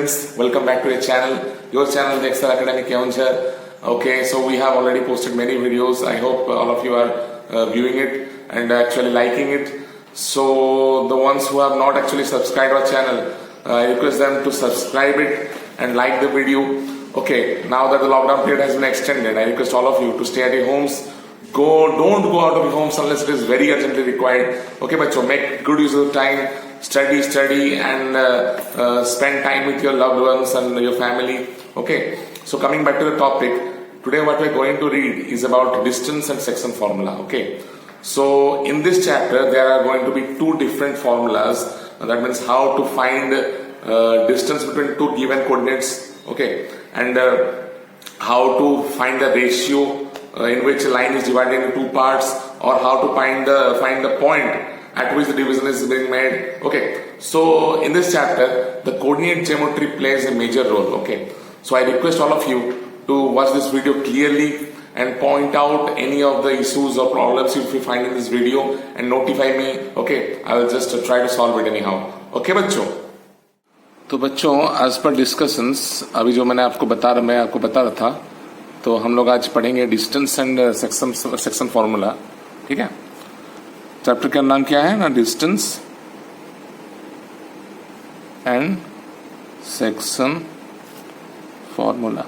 students, welcome back to your channel the Excel Academy Keonjhar. Okay, so we have already posted many videos. I hope all of you are viewing it and actually liking it. So the ones who have not actually subscribed our channel, I request them to subscribe it and like the video. Okay, now that the lockdown period has been extended, I request all of you to stay at your homes. Don't go out of your homes unless it is very urgently required. Okay, bachcho, make good use of time. Study and spend time with your loved ones and your family. Okay, so coming back to the topic, today what we're going to read is about distance and section formula. Okay, so in this chapter there are going to be two different formulas. That means how to find distance between two given coordinates. Okay, and how to find the ratio in which a line is divided into two parts, or how to find the point at which the division is being made. Okay, so in this chapter the coordinate geometry plays a major role. Okay, so I request all of you to watch this video clearly and point out any of the issues or problems if you find in this video and notify me. Okay, I will just try to solve it anyhow. Okay बच्चों, तो बच्चों as per discussions अभी जो मैं आपको बता रहा था, तो हम लोग आज पढ़ेंगे डिस्टेंस एंड सेक्शन फॉर्मूला. ठीक है, चैप्टर का नाम क्या है ना, डिस्टेंस एंड सेक्शन फॉर्मूला.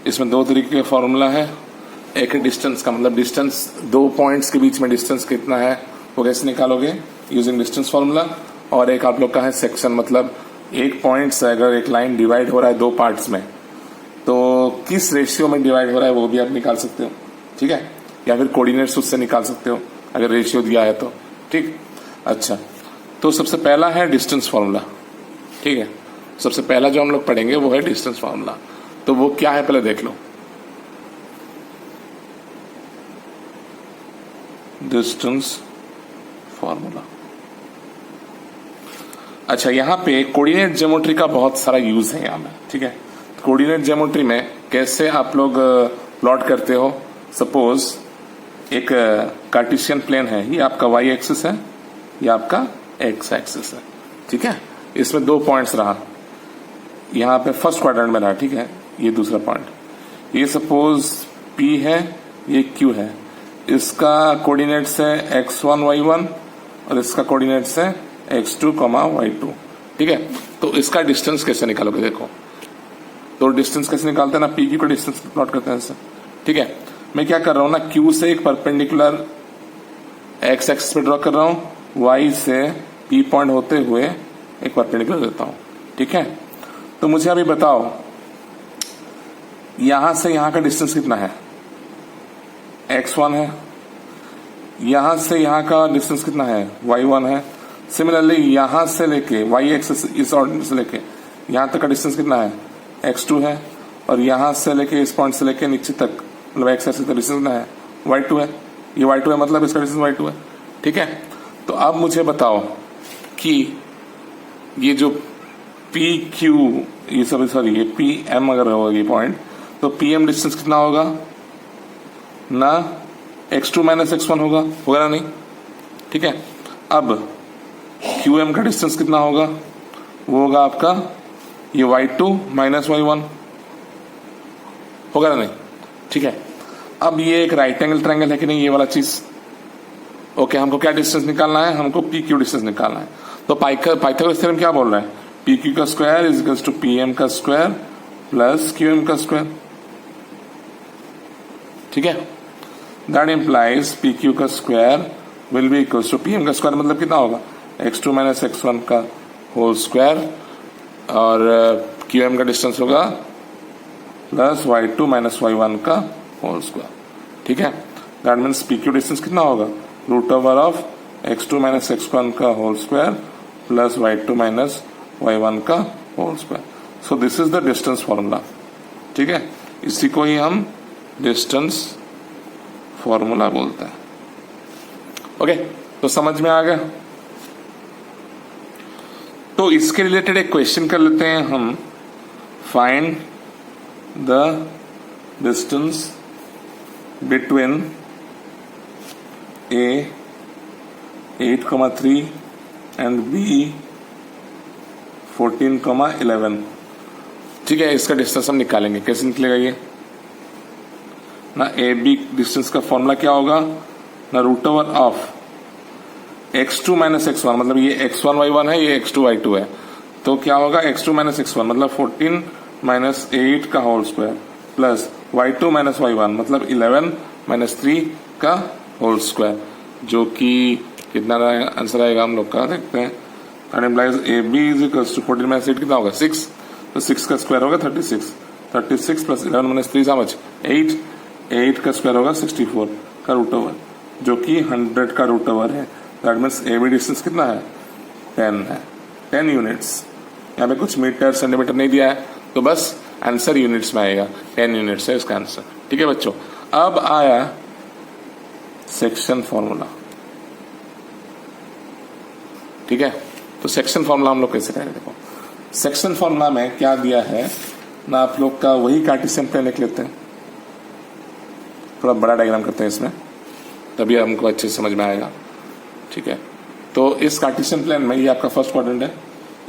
इसमें दो तरीके का फॉर्मूला है. एक है डिस्टेंस का, मतलब डिस्टेंस दो पॉइंट्स के बीच में डिस्टेंस कितना है वो कैसे निकालोगे यूजिंग डिस्टेंस फॉर्मूला. और एक आप लोग का है सेक्शन, मतलब एक पॉइंट से अगर एक लाइन डिवाइड हो रहा है दो पार्ट्स में, तो किस रेशियो में डिवाइड हो रहा है वो भी आप निकाल सकते हो. ठीक है, या फिर कोऑर्डिनेट्स उससे निकाल सकते हो अगर रेशियो दिया है तो. ठीक, अच्छा, तो सबसे पहला है डिस्टेंस फॉर्मूला. ठीक है, सबसे पहला जो हम लोग पढ़ेंगे वो है डिस्टेंस फॉर्मूला. तो वो क्या है पहले देख लो. Distance formula. अच्छा, यहाँ पे कोऑर्डिनेट ज्योमेट्री का बहुत सारा यूज है यहाँ में. ठीक है, कोऑर्डिनेट ज्योमेट्री में कैसे आप लोग प्लॉट करते हो. सपोज एक कार्टेशियन प्लेन है, ये आपका वाई एक्सिस है, ये आपका एक्स एक्सिस है. ठीक है, इसमें दो पॉइंट्स रहा, यहाँ पे फर्स्ट क्वाड्रेंट में रहा. ठीक है, ये दूसरा पॉइंट, ये सपोज P है, ये Q है. इसका कोऑर्डिनेट्स है x1 y1 और इसका कोऑर्डिनेट्स है x2 y2. ठीक है, तो इसका डिस्टेंस कैसे निकालोगे देखो. तो डिस्टेंस कैसे निकालते हैं ना, PQ का डिस्टेंस प्लॉट करते हैं इससे. ठीक है, मैं क्या कर रहा हूं ना, Q से एक परपेंडिकुलर x एक्सिस पे ड्रॉ कर रहा हूं, Y से P पॉइंट होते हुए एक परपेंडिकुलर देता हूं. ठीक है, तो मुझे अभी बताओ यहां से यहां का डिस्टेंस कितना है, x1 है. यहां से यहां का डिस्टेंस कितना है, y1 है. सिमिलरली यहां से लेके y एक्सिस, इस ऑर्डिनेट से लेके यहां तक का डिस्टेंस कितना है, x2 है. और यहां से लेके इस पॉइंट से लेके नीचे तक, मतलब x एक्सिस का डिस्टेंस कितना है, y2 है. ये y2 है, मतलब इसका डिस्टेंस y2 है. ठीक है, तो अब मुझे बताओ कि ये जो PQ, ये सॉरी ये PM अगर होगा ये पॉइंट, तो PM डिस्टेंस कितना होगा ना, x2 माइनस x1 होगा ना नहीं. ठीक है, अब QM का डिस्टेंस कितना होगा, वो होगा आपका ये y2 माइनस y1 होगा ना नहीं. ठीक है, अब ये एक राइट एंगल ट्रायंगल है कि नहीं, ये वाला चीज. ओके, हमको क्या डिस्टेंस निकालना है, हमको PQ डिस्टेंस निकालना है. तो पाइथागोरस थ्योरम क्या बोल रहा है, PQ का square is equals to PM का स्क्वायर प्लस QM का स्क्वायर. ठीक है, दैट इंप्लाइज PQ का square will be equals to PM का स्क्वायर, मतलब कितना होगा, x2 माइनस x1 का होल स्क्वायर, और QM का डिस्टेंस होगा प्लस y2 माइनस y1 का होल स्क्वायर. ठीक है, दैट मीन्स PQ डिस्टेंस कितना होगा, root over of x2 minus x1 का whole square plus y2 minus y1 का whole square. So this is the distance formula. ठीक है, इसी को ही हम डिस्टेंस फॉर्मूला बोलते हैं. ओके, तो समझ में आ गया. तो इसके रिलेटेड एक क्वेश्चन कर लेते हैं हम. Find the distance between A 8,3 and B 14,11। ठीक है, इसका डिस्टेंस हम निकालेंगे। कैसे निकलेगा ये ना, ए बी डिस्टेंस का फॉर्मूला क्या होगा ना, root over of x2 minus x1, मतलब ये x1 y1 है, ये x2 y2 है, तो क्या होगा x2 माइनस x1 मतलब 14 माइनस 8 का whole square plus y2 minus y1 मतलब 11 माइनस 3 का होल स्क्वायर, जो कि कितना आंसर आएगा हम लोग का देखते हैं। That implies A B is equals to 14 minus 8 कितना होगा 6, तो 6 का स्क्वायर होगा 36 प्लस 11 माइनस 3 समझ 8 का स्क्वायर होगा 64 का रूट ओवर, जो कि 100 का रूट ओवर है। That means A B distance कितना है 10 है, 10 यूनिट्स। यहाँ पे कुछ मीटर सेंटीमीटर नहीं दिया है, तो बस आंसर यूनिट्स में आएगा, 10 यूनिट्स है इसका आंसर। ठीक है बच्चों, अब आया सेक्शन फॉर्मूला। ठीक है, तो सेक्शन फॉर्मूला हम लोग कैसे करेंगे, देखो सेक्शन फॉर्मूला में क्या दिया है ना, आप लोग का वही कार्टेशियन प्लेन लिख लेते हैं, थोड़ा बड़ा डायग्राम करते हैं इसमें, तभी हमको अच्छे से समझ में आएगा। ठीक है, तो इस कार्टेशियन प्लेन में ये आपका फर्स्ट क्वाड्रेंट है,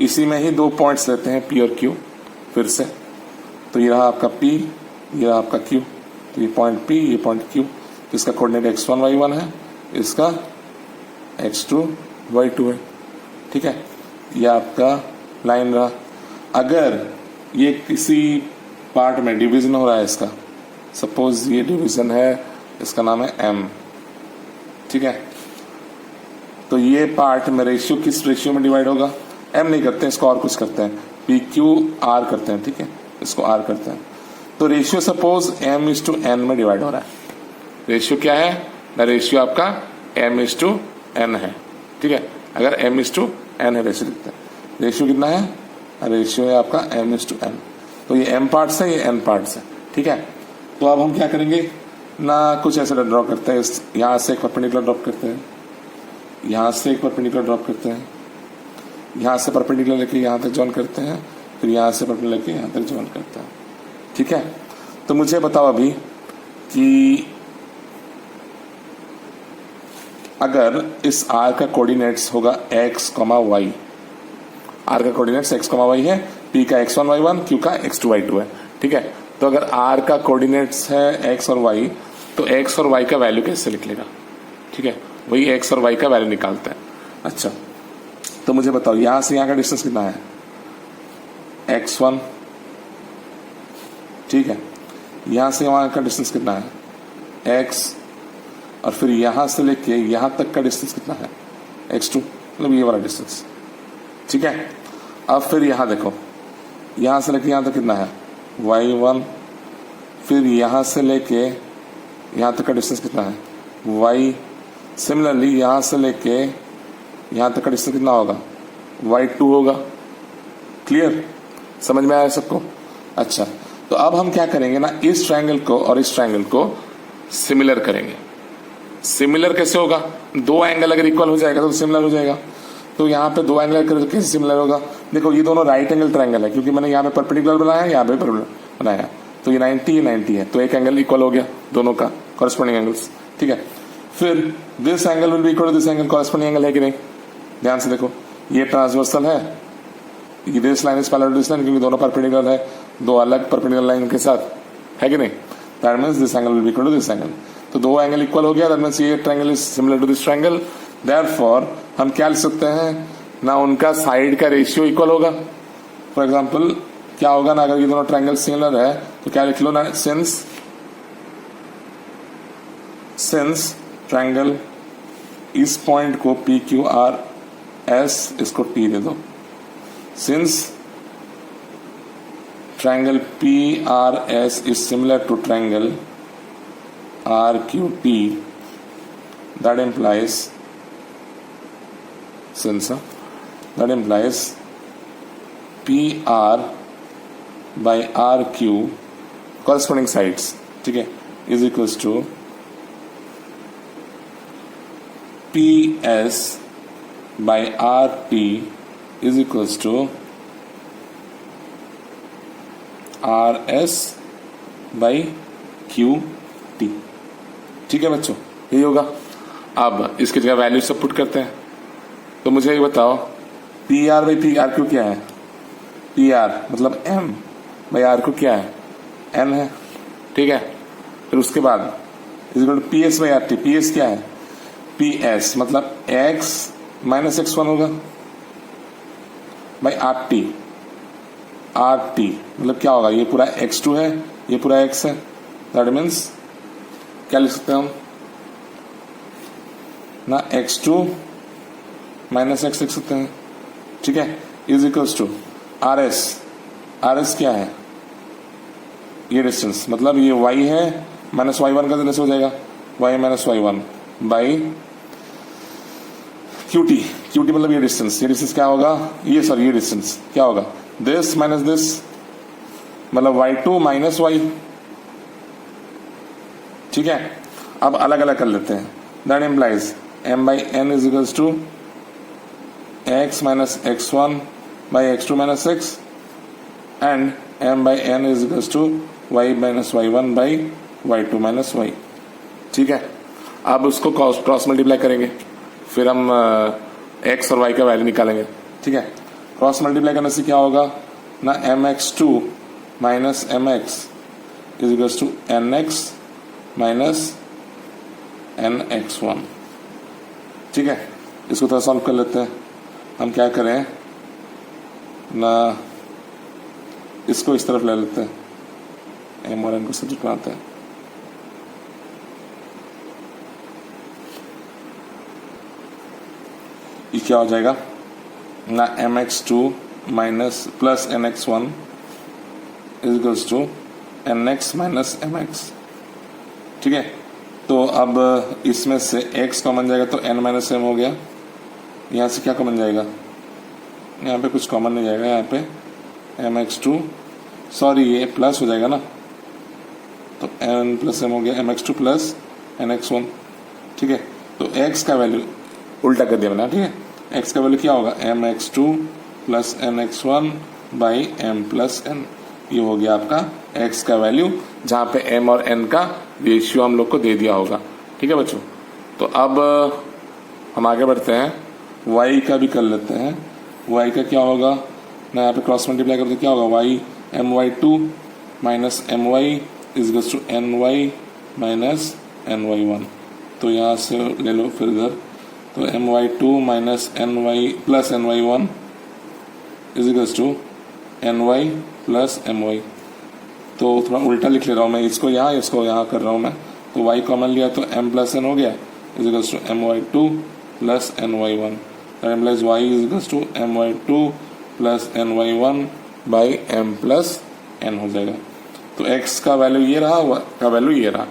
इसी में ही दो पॉइंट्स लेते हैं P और Q फिर से, तो ये रहा आपका P, ये रहा आपका Q, तो ये पॉइंट P, ये पॉइंट Q, इसका कोऑर्डिनेट x1 y1 है, इसका x2 y2 है। ठीक है, ये आपका लाइन रहा। अगर ये किसी पार्ट में डिवीजन हो रहा है इसका, सपोज ये डिवीजन है, इसका नाम है M। ठीक है, तो ये पार्ट में रेशियो किस रेशियो में डिवाइड होगा, M नहीं करते हैं इसको, और कुछ करते हैं, PQR करते हैं। ठीक है, इसको R करते हैं, तो रेशियो सपोज M/N में डिवाइड हो रहा है। रेशियो क्या है ना, रेशियो आपका M/N है। ठीक है, अगर M/N है रेशियो लिखते हैं, रेशियो कितना है, रेशियो है आपका M/N, तो ये M पार्ट्स है, ये N पार्ट्स है। ठीक है, तो अब हम क्या करेंगे ना, कुछ ऐसा ड्रॉ करते हैं, यहाँ से एक परपेंडिकुलर ड्रॉप करते हैं, यहाँ से एक परपेंडिकुलर ड्रॉप करते हैं, यहाँ से परपेंडिकुलर लेके यहाँ तक जॉइन करते हैं, फिर यहाँ से परपेंडिकुलर लेके यहाँ तक जॉइन करते हैं। ठीक है, तो मुझे बताओ अभी कि अगर इस R का कोऑर्डिनेट्स होगा x, y, R का कोऑर्डिनेट्स x, y है, P का x1 y1, Q का x2 y2 है। ठीक है, तो अगर R का कोऑर्डिनेट्स है x और y, तो x और y का वैल्यू कैसे लिख लेगा। ठीक है, वही x और y का वैल्यू निकालते हैं। अच्छा, तो मुझे बताओ यहां से यहां का डिस्टेंस कितना है x1। ठीक है, यहां से वहां का डिस्टेंस कितना है x, और फिर यहां से लेके यहां तक का डिस्टेंस कितना है x2, मतलब ये वाला डिस्टेंस। ठीक है, अब फिर यहां देखो, यहां से लेके यहां तक कितना है y1, फिर यहां से लेके यहां तक का डिस्टेंस कितना है y, सिमिलरली यहां से लेके यहां तक का डिस्टेंस कितना होगा y2 होगा। क्लियर, समझ में आया सबको। अच्छा, तो अब हम क्या करेंगे ना, इस ट्रायंगल को और इस ट्रायंगल को सिमिलर करेंगे। सिमिलर कैसे होगा, दो एंगल अगर इक्वल हो जाएगा तो सिमिलर हो जाएगा। तो यहाँ पे दो एंगल कैसे सिमिलर होगा, देखो ये दोनों राइट एंगल ट्रायंगल है, क्योंकि मैंने यहाँ पे परपेंडिकुलर बनाया है, यहाँ पे परपेंडिकुलर बनाया, तो ये 90 है, तो एक एंगल इक्वल हो गया दोनों का, कॉरेस्पॉन्डिंग एंगल्स। ठीक है, फिर this angle will be equal to this angle, corresponding angle है कि नहीं, ध्यान से देखो, ये ट्रांसवर्सल है, ये this line is parallel to this line, क्योंकि दोनों परपेंडिकुलर है, दो अलग परपेंडिकुलर लाइन के साथ, है कि नहीं। That means this angle will be equal to this angle, तो दो एंगल इक्वल हो गया, दैट मींस ये triangle is similar to this triangle. Therefore हम क्या लिख सकते हैं ना, उनका साइड का रेशियो इक्वल होगा। फॉर एग्जांपल क्या होगा ना, अगर ये दोनों ट्रायंगल सिमिलर है तो क्या लिख लो ना, सिंस ट्रायंगल इस पॉइंट को PQRS, इसको T दे दो, since triangle PRS is similar to triangle RQT, that implies PR by RQ corresponding sides, ठीक है, is equals to PS by RT is equals to RS by QT। ठीक है बच्चों, यही होगा। अब इसकी जगह वैल्यू सब पुट करते हैं, तो मुझे ये बताओ PR by PRQ क्या है, पी आर मतलब एम भाई आर को क्या है एन है, ठीक है। फिर उसके बाद is equal to P S by R T, P S क्या है पी एस मतलब एक्स माइनस एक्स वन होगा by R T, R T मतलब क्या होगा, ये पूरा एक्स टू है ये पूरा एक्स है, दैट मीन्स क्या लिख सकते हैं हम ना एक्स टू माइनस एक्स लिख सकते हैं, ठीक है। Is equals to R S, R S क्या है ये डिस्टेंस मतलब ये y है माइनस वाई वन का देने से हो जाएगा y minus y one by Q T, Q T मतलब ये डिस्टेंस क्या होगा ये सॉरी ये डिस्टेंस क्या होगा दिस माइनस दिस मतलब y2 माइनस वाई, ठीक है। अब अलग अलग कर लेते हैं, that implies m by n is equals to x minus x one by x two minus x and m by n is equals to y minus y one by y two minus y, ठीक है। अब उसको cross multiply करेंगे, फिर हम x और y का value निकालेंगे, ठीक है। क्रॉस मल्टीप्लाई करने से क्या होगा ना m x two minus m x is equals to n x minus n x one, ठीक है। इसको थोड़ा सॉल्व कर लेते हैं, हम क्या करें ना इसको इस तरफ ले लेते हैं, एम और एन को सब्जेक्ट बनाते हैं, ये क्या हो जाएगा ना m x two minus plus n x one is equals to n x minus m x, ठीक है। तो अब इसमें से x कॉमन जाएगा तो n माइनस एम हो गया, यहाँ से क्या कॉमन जाएगा यहाँ पे कुछ कॉमन नहीं जाएगा, यहाँ पे एम एक्स टू सॉरी ये प्लस हो जाएगा ना तो n प्लस एम हो गया m x two plus n x one, ठीक है। तो x का वैल्यू उल्टा कर दिया मैंने, ठीक है। x का वैल्यू क्या होगा m x two plus n x one by m plus n, ये हो गया आपका x का वैल्यू जहां पे m और n का रेशियो हम लोग को दे दिया होगा, ठीक है बच्चों। तो अब हम आगे बढ़ते हैं, y का भी कर लेते हैं। y का क्या होगा ना यहाँ पे क्रॉस मल्टीप्लाई करते क्या होगा y m y two minus m y is equals to n y minus n y one, तो यहाँ से ले लो फिर इधर तो m y two minus n y plus n y one is equals to n y plus m y. तो थोड़ा उल्टा लिख ले रहा हूँ मैं, इसको यहाँ कर रहा हूँ मैं, तो y कॉमन लिया तो m प्लस एन हो गया is equals to m y two plus n y one, that implies y is equals to m y two plus n y one by m plus n हो जाएगा। तो x का value ये रहा, y का value ये रहा,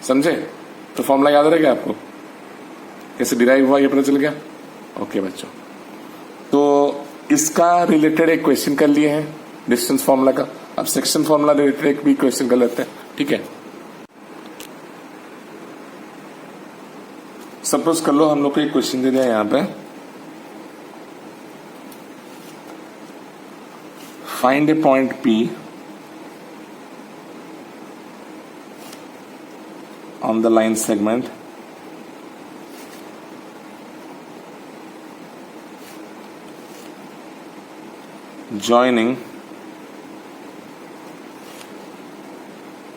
समझे। तो फॉर्मूला याद रहेगा आपको कैसे डिराइव हुआ ये पता चल गया, ओके बच्चों। तो इसका रिलेटेड एक क्वेश्चन कर लिए हैं डिस्टेंस फॉर्मूला का, अब सेक्शन फॉर्मूला रिलेटेड एक भी क्वेश्चन कर लेते हैं, ठीक है। सपोज कर लो हम लोग को एक क्वेश्चन दे दिया यहाँ पे, find A point P on the line segment joining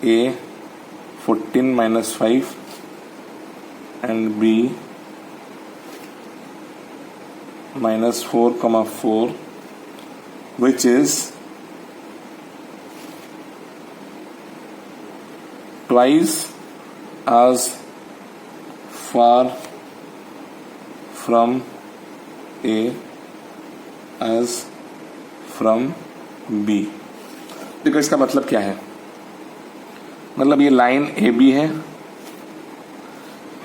A 14 minus 5 and B minus 4, 4 which is twice as far from A as from B। देखो इसका मतलब क्या है, मतलब ये लाइन ए बी है,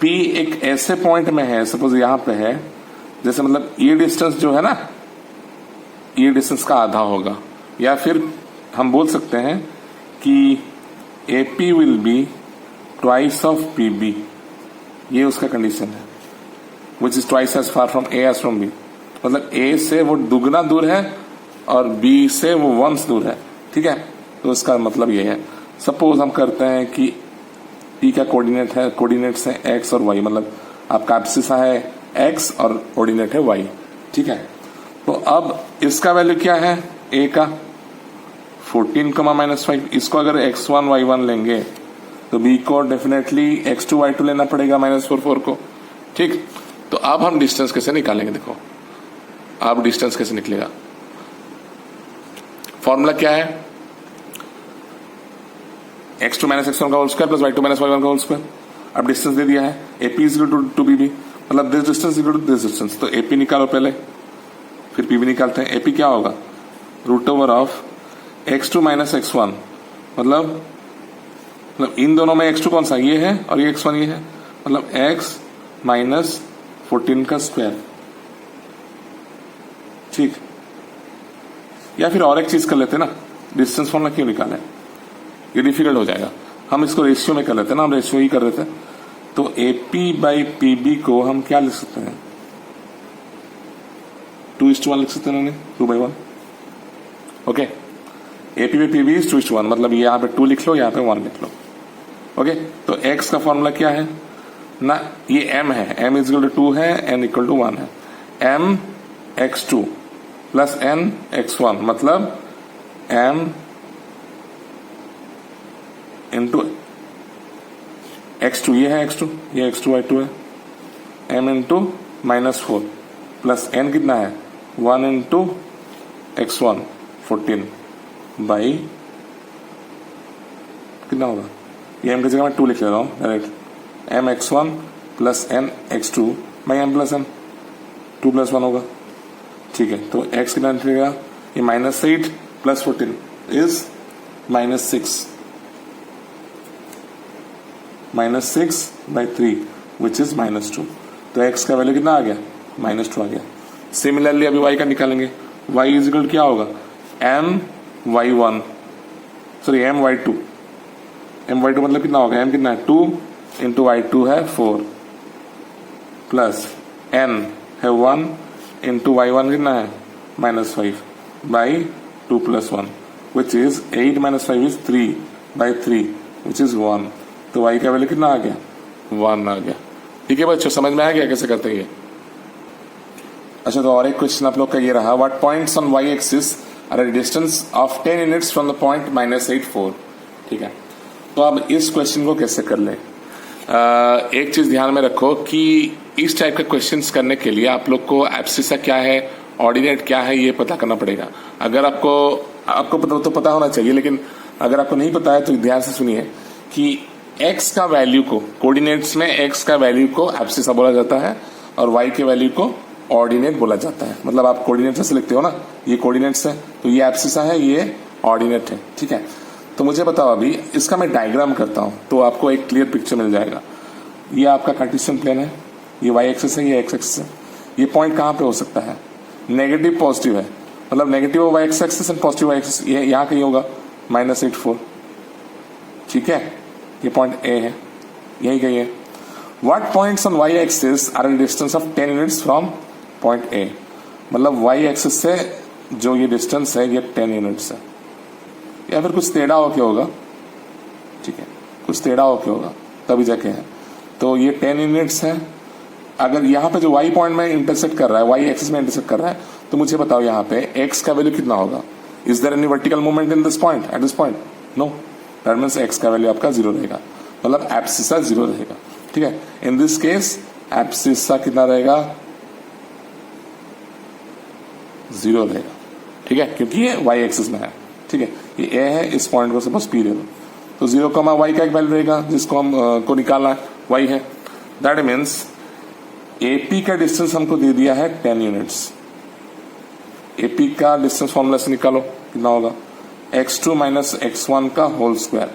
P एक ऐसे पॉइंट में है, सपोज यहां पे है, जैसे मतलब ये डिस्टेंस जो है ना ये डिस्टेंस का आधा होगा, या फिर हम बोल सकते हैं कि AP will be twice of PB, ये उसका कंडीशन है, which is twice as far from A as from B, मतलब A से वो दुगना दूर है और B से वो वंस दूर है, ठीक है। तो इसका मतलब ये है, सपोज हम करते हैं कि P का कोऑर्डिनेट्स है x और y, मतलब आपका एब्सिसा है x और कोऑर्डिनेट है y, ठीक है। तो अब इसका वैल्यू क्या है ए का 14, इसको अगर x1 y1 लेंगे तो b को डेफिनेटली x2 y2 लेना पड़ेगा -4 को। ठीक, तो अब हम डिस्टेंस कैसे निकालेंगे? देखो अब डिस्टेंस कैसे निकलेगा, फॉर्मूला क्या है? x2 - x1 का whole square plus y2 - y1 का होल स्क्वायर। अब डिस्टेंस दे दिया है AP is equal to BB, मतलब this distance equal to this distance. तो AP निकालो पहले, फिर PB निकालते हैं। AP क्या होगा? √ ऑफ x2 - x1, मतलब इन दोनों में x2 कौन सा? ये है, और ये x1 ये है, मतलब x - 14 का स्क्वायर। ठीक, या फिर और एक चीज कर लेते हैं ना, डिस्टेंस फॉर्मूला क्यों निकालें, ये डिफिकल्ट हो जाएगा। हम इसको रेशियो में कर लेते हैं ना, हम रेशियो ही कर लेते हैं। तो AP/PB को हम क्या लिख सकते हैं? 2:1 लिख सकते हैं ना, 2/1। ओके, AP/PB इज 2:1, मतलब यहाँ पे 2 लिख लो, यहाँ पे 1 लिख लो। ओके, तो x का फॉर्मूला क्या है ना, ये m है, m इज इक्वल टू 2 है, n इक्वल टू 1 है। m x2 plus n x1, मतलब m इंटू x2, ये है x2, ये x2 y2 है, m इंटू -4 प्लस n कितना है? 1 इंटू x1 14 बाई कितना होगा? ये m की जगह मैं 2 लिख ले रहा हूँ direct, m x1 plus n x2 by m plus n, 2 + 1 होगा। ठीक है, तो x कितना निकलेगा? ये -8 प्लस 14 इज -6/3 विच इज -2। तो x का वैल्यू कितना आ गया? -2 आ गया। सिमिलरली अभी y का निकालेंगे। y इज इक्वल क्या होगा? m y2 मतलब कितना होगा? m कितना है? 2 इंटू y2 है 4 प्लस n है 1 इंटू y1 कितना है? -5 by 2 + 1 which is 8 - 5 is 3/3 which is 1। तो y का वैल्यू कितना आ गया? 1 आ गया। ठीक है बच्चों, समझ में आ गया कैसे करते हैं ये? अच्छा, तो और एक क्वेश्चन आप लोग का ये रहा, what points on y axis are at distance of 10 units from the point -8 4। ठीक है, तो अब इस क्वेश्चन को कैसे कर लें? एक चीज ध्यान में रखो कि इस टाइप के क्वेश्चंस करने के लिए आप लोग को एब्सिसा क्या है, ऑर्डिनेट क्या है, ये पता करना पड़ेगा। अगर आपको पता होना चाहिए, लेकिन अगर आपको नहीं पता है तो ध्यान से सुनिए कि x का वैल्यू को, कोऑर्डिनेट्स में x का वैल्यू को एब्सिसा बोला जाता है और y के वैल्यू को ऑर्डिनेट बोला जाता है। मतलब आप कोऑर्डिनेट से लिखते हो ना, ये कोऑर्डिनेट्स है तो ये एब्सिसा है, ये ऑर्डिनेट है। ठीक है, तो मुझे बताओ अभी इसका मैं डायग्राम करता हूं तो आपको एक क्लियर पिक्चर मिल जाएगा। ये आपका कार्टेशियन प्लेन है, ये y एक्सिस है, ये x एक्सिस है। ये पॉइंट कहां पे हो सकता है? नेगेटिव पॉजिटिव है, मतलब negative y axis and positive y axis, ये यहां कहीं होगा -8 4। ठीक है, ये पॉइंट A है, यही कहीं है। What points on y axis are at distance of 10 units from point A, मतलब y एक्सिस से जो ये डिस्टेंस है ये 10 यूनिट्स है, या फिर कुछ टेढ़ा होके होगा। ठीक है, कुछ टेढ़ा होके होगा तभी जाके है। तो ये 10 यूनिट्स है। अगर यहाँ पे जो y पॉइंट में इंटरसेक्ट कर रहा है, y एक्सिस में इंटरसेक्ट कर रहा है, तो मुझे बताओ यहाँ पे x का वैल्यू कितना होगा? Is there any vertical movement in this point, at this point? No, that means x का वैल्यू आपका 0 रहेगा, मतलब एब्सिसा 0 रहेगा। ठीक है, इन दिस केस एब्सिसा कितना रहेगा? 0 रहेगा। ठीक है, क्योंकि ये y एक्सिस में है। ठीक है, ये A है, इस पॉइंट को सपोज P दे दो, तो 0, y का एक वैल्यू रहेगा जिसको हम को निकालना है, y है। दैट मीन्स AP का डिस्टेंस हमको दे दिया है 10 यूनिट्स। AP का डिस्टेंस फॉर्मूला से निकालो, कितना होगा? x2 - x1 का होल स्क्वायर।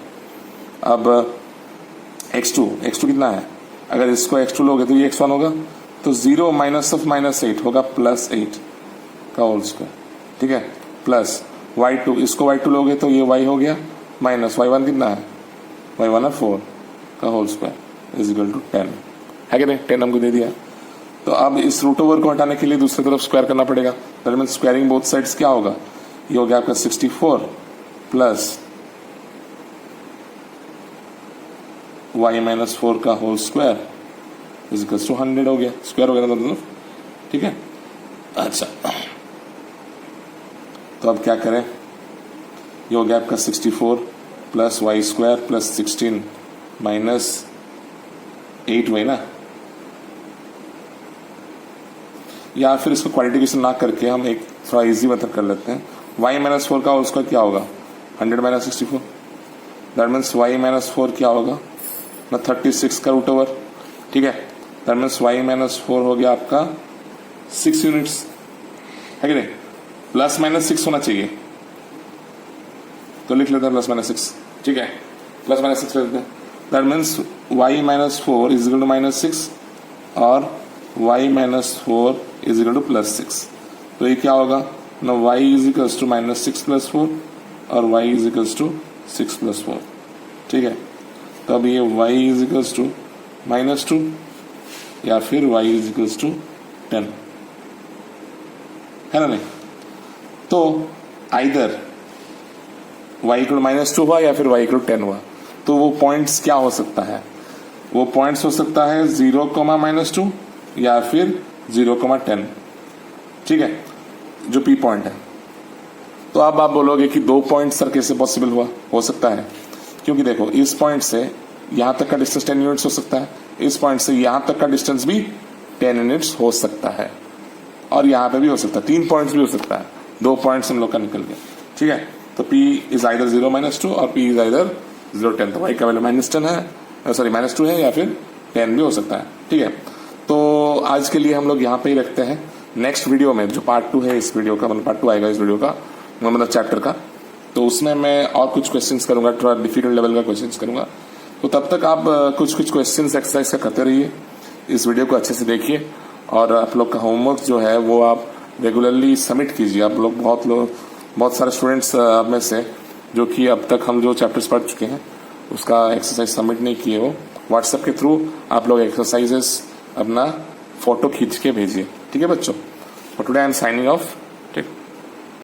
अब x2 कितना है? अगर इसको x2 लोगे तो ये x1 होगा, तो 0 - 8 होगा +8 का होल स्क्वायर। ठीक है, प्लस y2, इसको y2 लोगे तो ये y हो गया, माइनस y1 कितना है? y1 है 4 का whole square is equal to 10 है कि नहीं? 10 हमको दे दिया। तो अब इस रूट ओवर को हटाने के लिए दूसरी तरफ स्क्वायर करना पड़ेगा। That means squaring both sides क्या होगा? ये हो गया आपका 64 प्लस y - 4 का whole square is equal to 100 हो गया, स्क्वायर हो गया मतलब। ठीक है, अच्छा तो अब क्या करें, ये हो गया आपका 64 plus y square plus 16 minus 8 वही ना, या फिर इसको क्वालिफिकेशन ना करके हम एक थोड़ा इजी मेथड कर लेते हैं। y माइनस 4 का उसका क्या होगा 100 minus 64, that means y minus 4 क्या होगा ना 36 का रूट ओवर, ठीक है। दैट मीन्स y माइनस 4 हो गया आपका 6 यूनिट्स, है कि नहीं। प्लस माइनस 6 होना चाहिए, तो लिख लेते हैं प्लस माइनस 6, ठीक है। प्लस माइनस 6 लिखते हैं, that means y minus 4 is equal to minus 6 और y minus 4 is equal to plus 6। तो ये क्या होगा ना, y is equals to minus 6 plus 4 और y is equals to 6 plus 4, ठीक है। तो अब ये y is equals to minus 2 या फिर y इज इक्वल्स टू 10, है ना नहीं। तो आइदर y इक्वल माइनस 2 हुआ या फिर y इक्वल 10 हुआ, तो वो पॉइंट्स क्या हो सकता है, वो पॉइंट्स हो सकता है 0, माइनस 2 या फिर 0, 10, ठीक है, जो पी पॉइंट है। तो अब आप बोलोगे कि 2 पॉइंट सर कैसे पॉसिबल हुआ, हो सकता है क्योंकि देखो इस पॉइंट से यहां तक का डिस्टेंस 10 यूनिट्स हो सकता है, इस पॉइंट से यहां तक का डिस्टेंस भी 10 यूनिट्स हो सकता है, और यहां पे भी हो सकता है, 3 पॉइंट्स भी हो सकता है, 2 पॉइंट्स हम लोग का निकल गया, ठीक है। तो P इज आइदर 0, माइनस 2 और P इज आइदर 0, 10। तो y का वैल्यू माइनस 10 है, सॉरी माइनस 2 है या फिर 10 भी हो सकता है, ठीक है। तो आज के लिए हम लोग यहाँ पे ही रखते हैं। नेक्स्ट वीडियो में जो पार्ट 2 है इस वीडियो का, मतलब पार्ट 2 आएगा इस वीडियो का, मतलब चैप्टर का, तो उसमें मैं और कुछ क्वेश्चंस करूंगा, थोड़ा डिफिकल्ट लेवल का क्वेश्चंस करूंगा। तो तब तक आप कुछ क्वेश्चंस एक्सरसाइज का करते रहिए, इस वीडियो को अच्छे से देखिए, और आप लोग का होमवर्क जो है वो आप रेगुलरली सबमिट कीजिए। आप लोग बहुत सारे स्टूडेंट्स में से जो कि अब तक हम जो चैप्टर्स पढ़ चुके हैं उसका एक्सरसाइज सबमिट नहीं किए हो, व्हाट्सएप के थ्रू आप लोग एक्सरसाइजेस अपना फोटो खींच के भेजिए, ठीक है बच्चों। For today I am signing off.